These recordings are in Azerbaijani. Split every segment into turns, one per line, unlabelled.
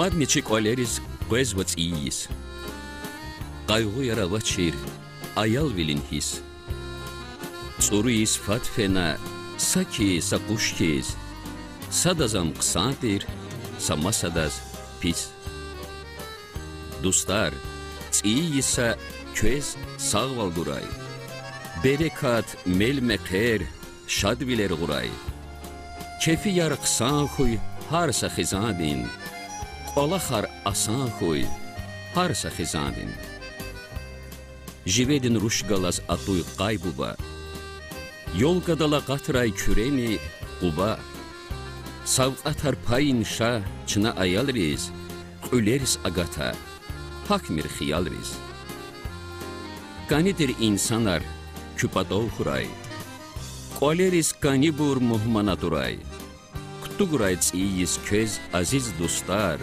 Madnici qoleris qezvats iyis. Qayğu yaravaçir, ayal vilin his. Tsuruis fatfena, saki saqushkiz. Sadazam qsantir, samasadaz pis. Dostlar, tsiyisa köz sağval duray. Berekat melmeqer şadviler quray. Kefi yar qsan xuy harsa xizadin. Qolaxar asan xuy harsa xizadin. Jivedin rushgalas atuy qaybuba. Yolqadala qatray küreni quba. Savqatar payinşa çına ayal riz. Öleris agata. Hakmir xiyal riz. Qanidir insanar küpadov xuray. Qoleris qanibur muhmana duray. Kutuguray tsiyis köz aziz dostlar.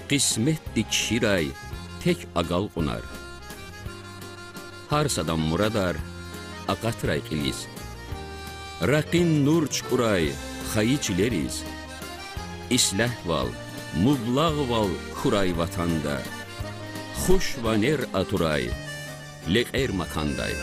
Qismet dikşiray tek agal qunar. Harsadan muradar aqatray qilis. Raqin nur çquray xayiçleriz. İslah val, mublağ val xuray vatanda. Xush vaner aturay, leqer makanday.